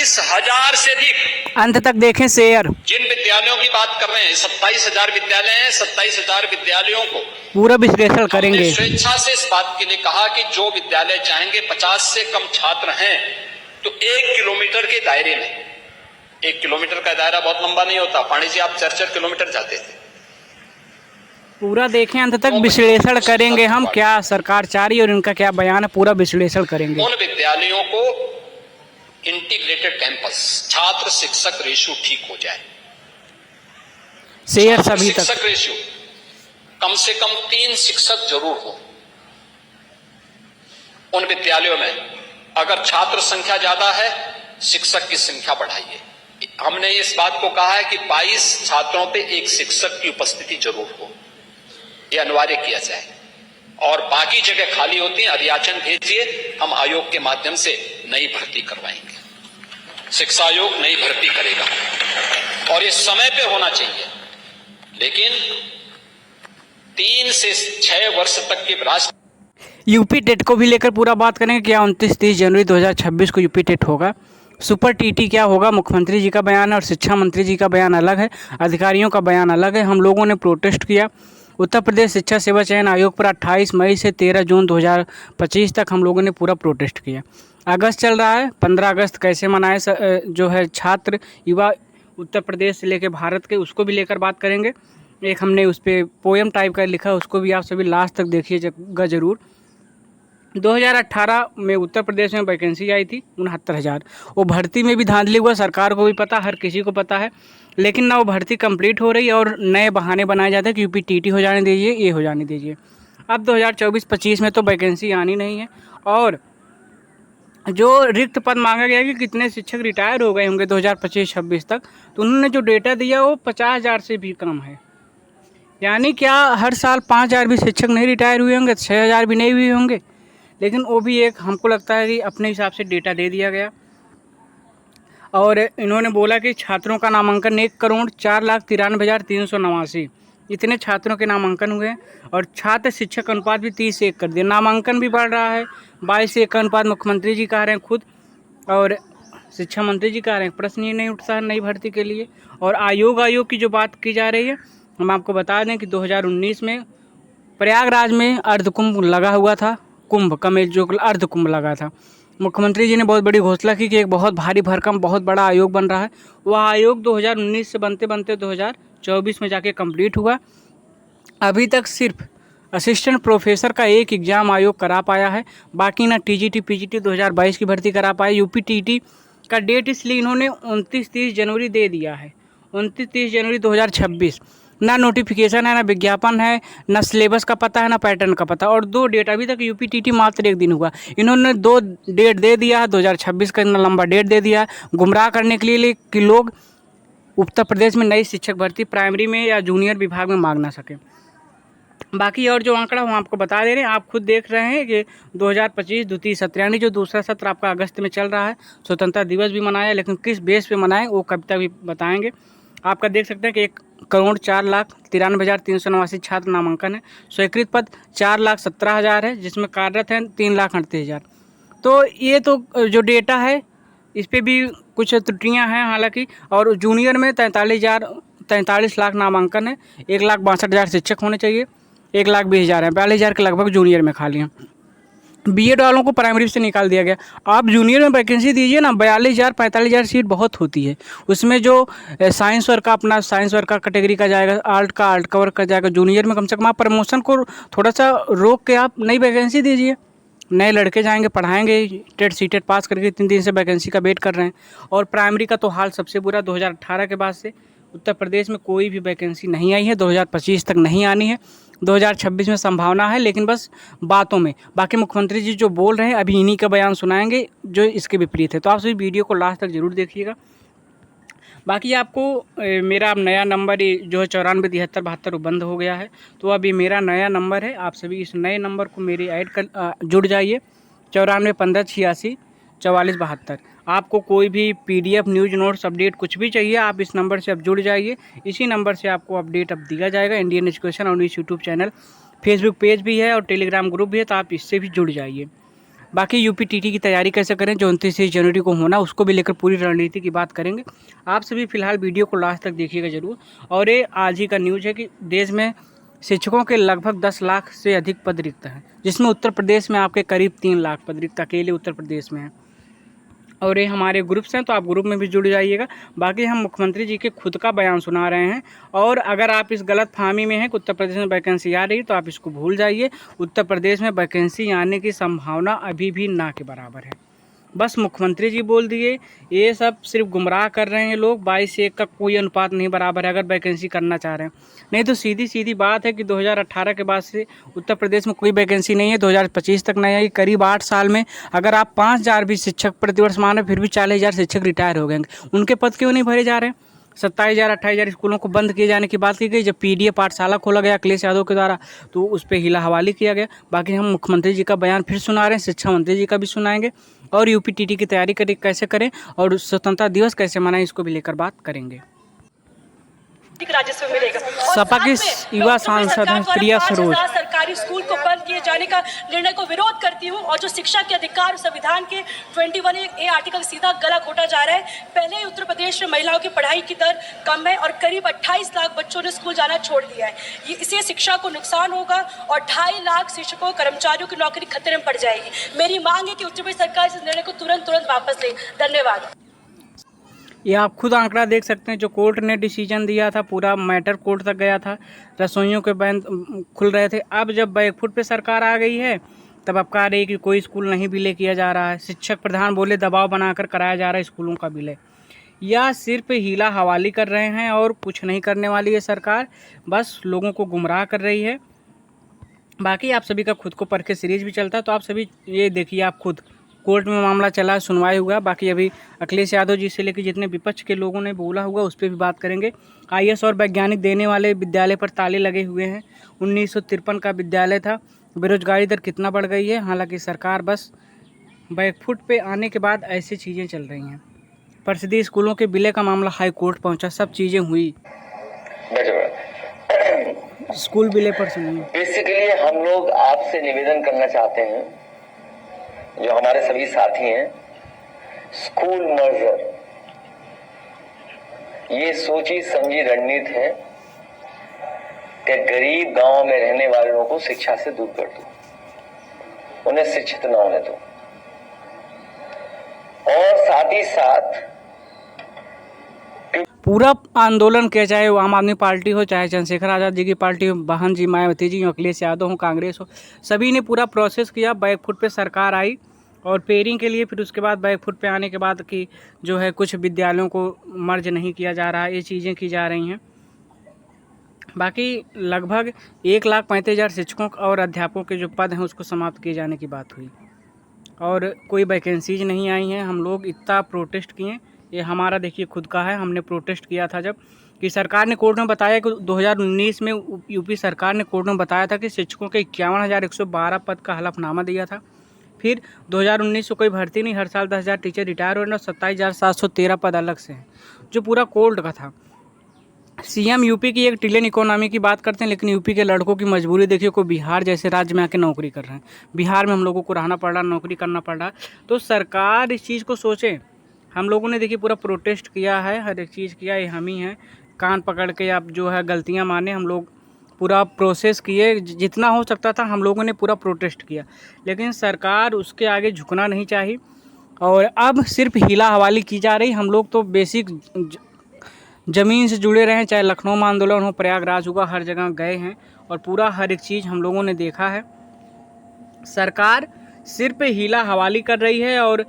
27,000 से अधिक। अंत तक देखें शेयर। जिन विद्यालयों की बात कर रहे हैं 27,000 विद्यालय हैं। 27,000 विद्यालयों को पूरा विश्लेषण करेंगे। स्वेच्छा से इस बात के लिए कहा कि जो विद्यालय चाहेंगे 50 से कम छात्र हैं तो 1 किलोमीटर के दायरे में, 1 किलोमीटर का दायरा बहुत लंबा नहीं होता, पानी से आप 4-4 किलोमीटर जाते थे। पूरा देखें, अंत तक विश्लेषण करेंगे हम, क्या सरकार चाह रही है और इनका क्या बयान है, पूरा विश्लेषण करेंगे। उन विद्यालयों को इंटीग्रेटेड कैंपस, छात्र शिक्षक रेशियो ठीक हो जाए, शेयर सभी तक। शिक्षक रेशियो कम से कम 3 शिक्षक जरूर हो उन विद्यालयों में। अगर छात्र संख्या ज्यादा है, शिक्षक की संख्या बढ़ाइए। हमने इस बात को कहा है कि 22 छात्रों पे 1 शिक्षक की उपस्थिति जरूर हो, यह अनिवार्य किया जाए। और बाकी जगह खाली होती है, अधियाचन भेजिए, हम आयोग के माध्यम से नई भर्ती करवाएंगे। शिक्षा आयोग नई भर्ती करेगा और ये समय पे होना चाहिए। लेकिन 3 से 6 वर्ष तक के राष्ट्र यूपी टेट को भी लेकर पूरा बात करेंगे। क्या 29-30 जनवरी 2026 को यूपी टेट होगा? सुपर टीटी क्या होगा? मुख्यमंत्री जी का बयान है और शिक्षा मंत्री जी का बयान अलग है, अधिकारियों का बयान अलग है। हम लोगों ने प्रोटेस्ट किया उत्तर प्रदेश शिक्षा सेवा चयन आयोग पर 28 मई से 13 जून 2025 तक हम लोगों ने पूरा प्रोटेस्ट किया। अगस्त चल रहा है, 15 अगस्त कैसे मनाए जो है छात्र युवा उत्तर प्रदेश से लेकर भारत के, उसको भी लेकर बात करेंगे। एक हमने उस पर पोएम टाइप का लिखा, उसको भी आप सभी लास्ट तक देखिएगा ज़रूर। 2018 में उत्तर प्रदेश में वैकेंसी आई थी 69,000। वो भर्ती में भी धांधली हुआ, सरकार को भी पता, हर किसी को पता है, लेकिन ना वो भर्ती कंप्लीट हो रही है और नए बहाने बनाए जाते हैं कि यूपी टीटी हो जाने दीजिए, ये हो जाने दीजिए। अब 2024-25 में तो वैकेंसी आनी नहीं है और जो रिक्त पद मांगा गया कि कितने शिक्षक रिटायर हो गए होंगे 2025-26 तक, तो उन्होंने जो डेटा दिया वो 50,000 से भी कम है। यानी क्या हर साल 5,000 भी शिक्षक नहीं रिटायर हुए होंगे, 6,000 भी नहीं हुए होंगे, लेकिन वो भी एक हमको लगता है कि अपने हिसाब से डेटा दे दिया गया। और इन्होंने बोला कि छात्रों का नामांकन 1,04,93,389 इतने छात्रों के नामांकन हुए हैं और छात्र शिक्षक अनुपात भी 30 से 1 कर दिया। नामांकन भी बढ़ रहा है, 22 से 1 का अनुपात मुख्यमंत्री जी कह रहे हैं खुद और शिक्षा मंत्री जी कह रहे हैं। प्रश्न ही नहीं उठता है नई भर्ती के लिए। और आयोग की जो बात की जा रही है, हम आपको बता दें कि 2019 में प्रयागराज में अर्धकुंभ लगा हुआ था, कुंभ का में जो अर्धकुंभ लगा था, मुख्यमंत्री जी ने बहुत बड़ी घोषणा की कि एक बहुत भारी भरकम बहुत बड़ा आयोग बन रहा है। वह आयोग 2019 से बनते बनते 2024 में जाके कंप्लीट हुआ। अभी तक सिर्फ असिस्टेंट प्रोफेसर का एक एग्ज़ाम आयोग करा पाया है, बाकी ना टीजीटी पीजीटी 2022 की भर्ती करा पाए। यूपी टीटी का डेट इसलिए इन्होंने 29-30 जनवरी दे दिया है, 29-30 जनवरी 2026। ना नोटिफिकेशन है, ना विज्ञापन है, ना सिलेबस का पता है, ना पैटर्न का पता। और 2 डेट अभी तक यूपी टीटी मात्र 1 दिन हुआ, इन्होंने 2 डेट दे दिया है। 2026 का इतना लंबा डेट दे दिया है गुमराह करने के लिए कि लोग उत्तर प्रदेश में नई शिक्षक भर्ती प्राइमरी में या जूनियर विभाग में मांग ना सकें। बाकी और जो आंकड़ा हम आपको बता दे रहे हैं, आप खुद देख रहे हैं कि 2025 द्वितीय सत्र यानी जो दूसरा सत्र आपका अगस्त में चल रहा है। स्वतंत्रता दिवस भी मनाया, लेकिन किस बेस पे मनाएं वो कविता भी बताएंगे। आपका देख सकते हैं कि 1,04,93,389 छात्र नामांकन है। स्वीकृत पद 4,17,000 है, जिसमें कार्यरत हैं 3,38,000। तो ये तो जो डेटा है इस पर भी कुछ त्रुटियां हैं हालांकि। और जूनियर में 43 लाख नामांकन है, 1,62,000 शिक्षक होने चाहिए, 1,20,000 है, 42,000 के लगभग जूनियर में खाली हैं। बीएड वालों को प्राइमरी से निकाल दिया गया। आप जूनियर में वैकेंसी दीजिए ना, 42,000 45,000 सीट बहुत होती है। उसमें जो साइंस वर्क का अपना साइंस वर्क का कैटेगरी का जाएगा, आर्ट का वर्क का जाएगा। जूनियर में कम से कम आप प्रमोशन को थोड़ा सा रोक के आप नई वैकेंसी दीजिए। नए लड़के जाएंगे, पढ़ाएंगे, टेट सीटेट पास करके 3 दिन से वैकेंसी का वेट कर रहे हैं। और प्राइमरी का तो हाल सबसे बुरा, 2018 के बाद से उत्तर प्रदेश में कोई भी वैकेंसी नहीं आई है, 2025 तक नहीं आनी है, 2026 में संभावना है, लेकिन बस बातों में। बाकी मुख्यमंत्री जी जो बोल रहे हैं अभी इन्हीं का बयान सुनाएंगे जो इसके विपरीत है। तो आप सभी वीडियो को लास्ट तक जरूर देखिएगा। बाकी आपको मेरा अब नया नंबर जो है 947372 बंद हो गया है, तो अब ये मेरा नया नंबर है। आप सभी इस नए नंबर को मेरे ऐड कर जुड़ जाइए, 9415864472। आपको कोई भी PDF न्यूज़ नोट्स अपडेट कुछ भी चाहिए, आप इस नंबर से अब जुड़ जाइए। इसी नंबर से आपको अपडेट अब दिया जाएगा। इंडियन एजुकेशन और यूट्यूब चैनल, फेसबुक पेज भी है और टेलीग्राम ग्रुप भी है, तो आप इससे भी जुड़ जाइए। बाकी यूपीटीटी की तैयारी कैसे करें जो 29 जनवरी को होना, उसको भी लेकर पूरी रणनीति की बात करेंगे। आप सभी फिलहाल वीडियो को लास्ट तक देखिएगा जरूर। और ये आज ही का न्यूज़ है कि देश में शिक्षकों के लगभग 10 लाख से अधिक पद रिक्त हैं, जिसमें उत्तर प्रदेश में आपके करीब 3 लाख पद रिक्त अकेले उत्तर प्रदेश में हैं। और ये हमारे ग्रुप्स हैं, तो आप ग्रुप में भी जुड़ जाइएगा। बाकी हम मुख्यमंत्री जी के खुद का बयान सुना रहे हैं। और अगर आप इस गलत फहमी में हैं कि उत्तर प्रदेश में वैकेंसी आ रही है, तो आप इसको भूल जाइए। उत्तर प्रदेश में वैकेंसी आने की संभावना अभी भी ना के बराबर है। बस मुख्यमंत्री जी बोल दिए, ये सब सिर्फ गुमराह कर रहे हैं लोग। 22 से 1 का कोई अनुपात नहीं बराबर है अगर वैकेंसी करना चाह रहे हैं। नहीं तो सीधी सीधी बात है कि 2018 के बाद से उत्तर प्रदेश में कोई वैकेंसी नहीं है, 2025 तक नहीं आई। करीब 8 साल में अगर आप 5000 भी शिक्षक प्रतिवर्ष माने, फिर भी 40,000 शिक्षक रिटायर हो गए। उनके पद क्यों नहीं भरे जा रहे हैं? 27,000 28,000 स्कूलों को बंद किए जाने की बात की गई। जब पीडीए पाठशाला खोला गया अखिलेश यादव के द्वारा, तो उस पर हिला हवाली किया गया। बाकी हम मुख्यमंत्री जी का बयान फिर सुना रहे हैं, शिक्षा मंत्री जी का भी सुनाएंगे। और यूपीटीटी की तैयारी कैसे करें और स्वतंत्रता दिवस कैसे मनाएं, इसको भी लेकर बात करेंगे। राजस्व मिलेगा। सपा की युवा सांसद हैं प्रिया सरोज। सरकारी स्कूल को बंद किए जाने का निर्णय को विरोध करती हूँ। और जो शिक्षा के अधिकार संविधान के 21A आर्टिकल सीधा गला घोटा जा रहा है। पहले ही उत्तर प्रदेश में महिलाओं की पढ़ाई की दर कम है और करीब 28 लाख बच्चों ने स्कूल जाना छोड़ दिया है। इससे शिक्षा को नुकसान होगा और 2.5 लाख शिक्षकों कर्मचारियों की नौकरी खतरे में पड़ जाएगी। मेरी मांग है कि उत्तर प्रदेश सरकार इस निर्णय को तुरंत वापस ले। धन्यवाद। ये आप खुद आंकड़ा देख सकते हैं, जो कोर्ट ने डिसीजन दिया था, पूरा मैटर कोर्ट तक गया था। रसोइयों के बैंक खुल रहे थे। अब जब बैकफुट पे सरकार आ गई है, तब अब कह रही है कि कोई स्कूल नहीं विलय किया जा रहा है। शिक्षक प्रधान बोले दबाव बनाकर कराया जा रहा है स्कूलों का विलय। या सिर्फ हीला हवाली कर रहे हैं और कुछ नहीं करने वाली है सरकार, बस लोगों को गुमराह कर रही है। बाकी आप सभी का खुद को परखे सीरीज भी चलता है, तो आप सभी ये देखिए। आप खुद कोर्ट में मामला चला, सुनवाई हुआ। बाकी अभी अखिलेश यादव जी से लेकर जितने विपक्ष के लोगों ने बोला हुआ, उस पर भी बात करेंगे। आईएएस और वैज्ञानिक देने वाले विद्यालय पर ताले लगे हुए हैं। 1953 का विद्यालय था। बेरोजगारी दर कितना बढ़ गई है। हालांकि सरकार बस बैकफुट पे आने के बाद ऐसी चीज़ें चल रही हैं। परिषदीय स्कूलों के विलय का मामला हाई कोर्ट पहुँचा, सब चीज़ें हुई। स्कूल विलय पर सुनिए। बेसिकली हम लोग आपसे निवेदन करना चाहते हैं, जो हमारे सभी साथी हैं, स्कूल मर्जर ये सोची समझी रणनीति है कि गरीब गांव में रहने वाले लोगों को शिक्षा से दूर कर दो, उन्हें शिक्षित न होने दो। और साथ ही साथ पूरा आंदोलन किया, चाहे वो आम आदमी पार्टी हो, चाहे चंद्रशेखर आज़ाद जी की पार्टी हो, बहन जी मायावती जी हो, अखिलेश यादव हो, कांग्रेस हो, सभी ने पूरा प्रोसेस किया। बैकफुट पे सरकार आई और पेयरिंग के लिए, फिर उसके बाद बैकफुट पे आने के बाद कि जो है कुछ विद्यालयों को मर्ज नहीं किया जा रहा है, ये चीज़ें की जा रही हैं। बाकी लगभग 1,35,000 शिक्षकों और अध्यापकों के जो पद हैं उसको समाप्त किए जाने की बात हुई और कोई वैकेंसीज नहीं आई हैं। हम लोग इतना प्रोटेस्ट किए। ये हमारा देखिए खुद का है, हमने प्रोटेस्ट किया था जब कि सरकार ने कोर्ट में बताया कि 2019 में यूपी सरकार ने कोर्ट में बताया था कि शिक्षकों के 51,112 पद का हलफनामा दिया था। फिर 2019 से कोई भर्ती नहीं, हर साल 10,000 टीचर रिटायर हो रहे हैं और 27,713 पद अलग से हैं, जो पूरा कोर्ट का था। सीएम यूपी की 1 ट्रिलियन इकोनॉमी की बात करते हैं, लेकिन यूपी के लड़कों की मजबूरी देखिए, कोई बिहार जैसे राज्य में आके नौकरी कर रहे हैं। बिहार में हम लोगों को रहना पड़ रहा, नौकरी करना पड़ रहा। तो सरकार इस चीज़ को सोचे। हम लोगों ने देखिए पूरा प्रोटेस्ट किया है, हर एक चीज़ किया। ये हम ही हैं, कान पकड़ के आप जो है गलतियां माने। हम लोग पूरा प्रोसेस किए, जितना हो सकता था हम लोगों ने पूरा प्रोटेस्ट किया, लेकिन सरकार उसके आगे झुकना नहीं चाहिए। और अब सिर्फ हीला हवाली की जा रही। हम लोग तो बेसिक ज़मीन से जुड़े रहे हैं, चाहे लखनऊ में आंदोलन हो, प्रयागराज हुआ, हर जगह गए हैं और पूरा हर एक चीज़ हम लोगों ने देखा है। सरकार सिर्फ हीला हवाली कर रही है। और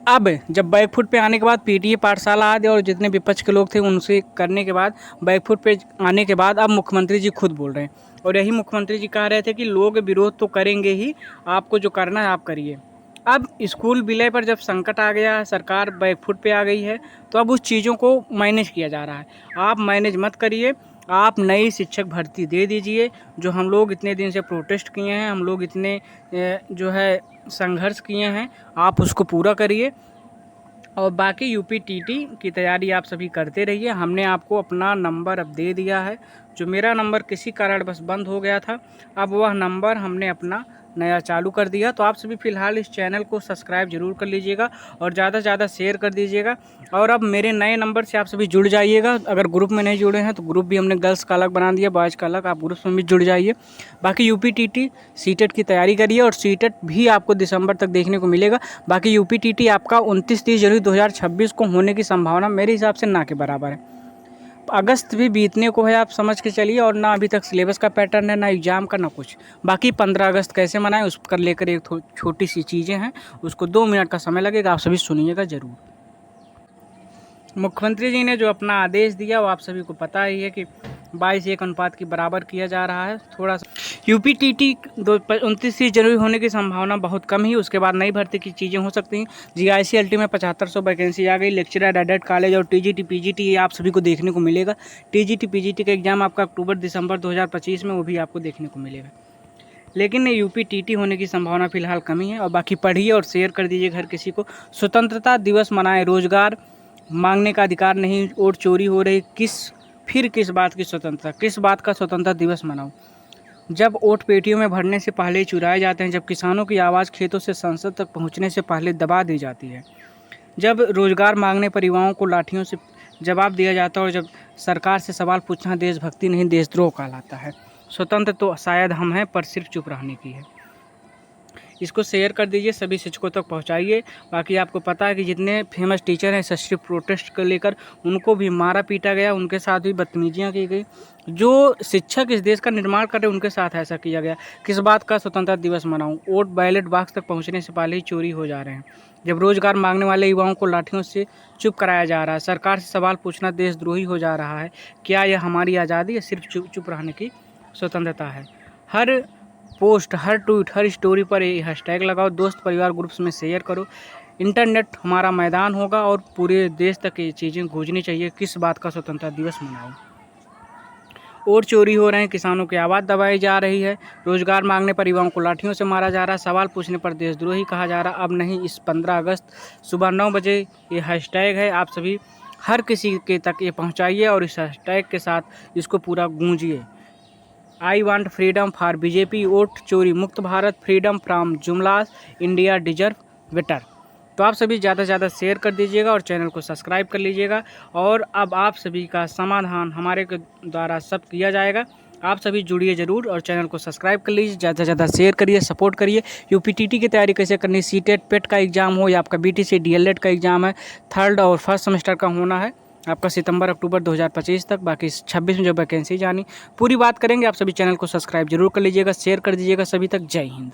अब जब बैकफुट पे आने के बाद पीटीए पाठशाला आदि और जितने विपक्ष के लोग थे उनसे करने के बाद, बैकफुट पे आने के बाद अब मुख्यमंत्री जी खुद बोल रहे हैं। और यही मुख्यमंत्री जी कह रहे थे कि लोग विरोध तो करेंगे ही, आपको जो करना है आप करिए। अब स्कूल विलय पर जब संकट आ गया, सरकार बैकफुट पे आ गई है, तो अब उस चीज़ों को मैनेज किया जा रहा है। आप मैनेज मत करिए, आप नई शिक्षक भर्ती दे दीजिए। जो हम लोग इतने दिन से प्रोटेस्ट किए हैं, हम लोग इतने जो है संघर्ष किए हैं, आप उसको पूरा करिए। और बाकी यूपीटीटी की तैयारी आप सभी करते रहिए। हमने आपको अपना नंबर अब दे दिया है, जो मेरा नंबर किसी कारणवश बंद हो गया था, अब वह नंबर हमने अपना नया चालू कर दिया। तो आप सभी फ़िलहाल इस चैनल को सब्सक्राइब जरूर कर लीजिएगा और ज़्यादा से ज़्यादा शेयर कर दीजिएगा। और अब मेरे नए नंबर से आप सभी जुड़ जाइएगा। अगर ग्रुप में नहीं जुड़े हैं तो ग्रुप भी हमने गर्ल्स का अलग बना दिया, बॉयज़ का अलग, आप ग्रुप में भी जुड़ जाइए। बाकी UPTT सीटेट की तैयारी करिए और सीटेट भी आपको दिसंबर तक देखने को मिलेगा। बाकी UPTT आपका 29-30 जनवरी 2026 को होने की संभावना मेरे हिसाब से ना के बराबर है। अगस्त भी बीतने को है, आप समझ के चलिए। और ना अभी तक सिलेबस का पैटर्न है, ना एग्ज़ाम का, ना कुछ। बाकी 15 अगस्त कैसे मनाएं उस पर लेकर एक छोटी सी चीज़ें हैं, उसको 2 मिनट का समय लगेगा, आप सभी सुनिएगा ज़रूर। मुख्यमंत्री जी ने जो अपना आदेश दिया वो आप सभी को पता ही है कि 22:1 अनुपात की बराबर किया जा रहा है। थोड़ा सा UPTT 29 जनवरी होने की संभावना बहुत कम ही, उसके बाद नई भर्ती की चीज़ें हो सकती हैं। GIC-LT में 7500 वैकेंसी आ गई। लेक्चरर, एडेड कॉलेज और TGT PGT ये आप सभी को देखने को मिलेगा। TGT PGT का एग्ज़ाम आपका अक्टूबर-दिसंबर 2025 में, वो भी आपको देखने को मिलेगा। लेकिन UPTT होने की संभावना फ़िलहाल कमी है। और बाकी पढ़िए और शेयर कर दीजिए हर किसी को। स्वतंत्रता दिवस मनाएं, रोजगार मांगने का अधिकार नहीं, वोट चोरी हो रही, किस बात की स्वतंत्रता, किस बात का स्वतंत्रता दिवस मनाऊं? जब वोट पेटियों में भरने से पहले चुराए जाते हैं, जब किसानों की आवाज़ खेतों से संसद तक पहुंचने से पहले दबा दी जाती है, जब रोजगार मांगने पर युवाओं को लाठियों से जवाब दिया जाता है और जब सरकार से सवाल पूछना देशभक्ति नहीं देशद्रोह कहलाता है। स्वतंत्र तो शायद हम हैं, पर सिर्फ चुप रहने की है। इसको शेयर कर दीजिए, सभी शिक्षकों तक पहुंचाइए। बाकी आपको पता है कि जितने फेमस टीचर हैं SST प्रोटेस्ट को लेकर, उनको भी मारा पीटा गया, उनके साथ भी बदतमीजियाँ की गई। जो शिक्षक इस देश का निर्माण कर रहे हैं उनके साथ ऐसा किया गया। किस बात का स्वतंत्रता दिवस मनाऊं? वोट बैलेट बॉक्स तक पहुंचने से पहले ही चोरी हो जा रहे हैं। जब रोजगार मांगने वाले युवाओं को लाठियों से चुप कराया जा रहा है, सरकार से सवाल पूछना देशद्रोही हो जा रहा है, क्या यह हमारी आज़ादी या सिर्फ चुप रहने की स्वतंत्रता है? हर पोस्ट, हर ट्वीट, हर स्टोरी पर ये हैशटैग लगाओ, दोस्त परिवार ग्रुप्स में शेयर करो। इंटरनेट हमारा मैदान होगा और पूरे देश तक ये चीज़ें गूंजनी चाहिए। किस बात का स्वतंत्रता दिवस मनाओ? और चोरी हो रहे हैं, किसानों की आवाज़ दबाई जा रही है, रोजगार मांगने पर युवाओं को लाठियों से मारा जा रहा है, सवाल पूछने पर देशद्रोही कहा जा रहा। अब नहीं, इस 15 अगस्त सुबह 9 बजे ये हैशटैग है। आप सभी हर किसी के तक ये पहुँचाइए और इस हैशटैग के साथ इसको पूरा गूंजिए। I want freedom for BJP, vote चोरी मुक्त Bharat, freedom from jumlas, India deserve better. तो आप सभी ज़्यादा से ज़्यादा शेयर कर दीजिएगा और चैनल को सब्सक्राइब कर लीजिएगा। और अब आप सभी का समाधान हमारे के द्वारा सब किया जाएगा। आप सभी जुड़िए ज़रूर और चैनल को सब्सक्राइब कर लीजिए, ज़्यादा से ज़्यादा शेयर करिए, सपोर्ट करिए। UPTT की तैयारी कैसे करनी, सीटेट पेट का एग्ज़ाम हो या आपका BTC DLED का एग्ज़ाम है, 3rd और 1st सेमेस्टर का होना है आपका सितंबर-अक्टूबर 2025 तक। बाकी 26 में जो वैकेंसी जानी, पूरी बात करेंगे। आप सभी चैनल को सब्सक्राइब जरूर कर लीजिएगा, शेयर कर दीजिएगा सभी तक। जय हिंद।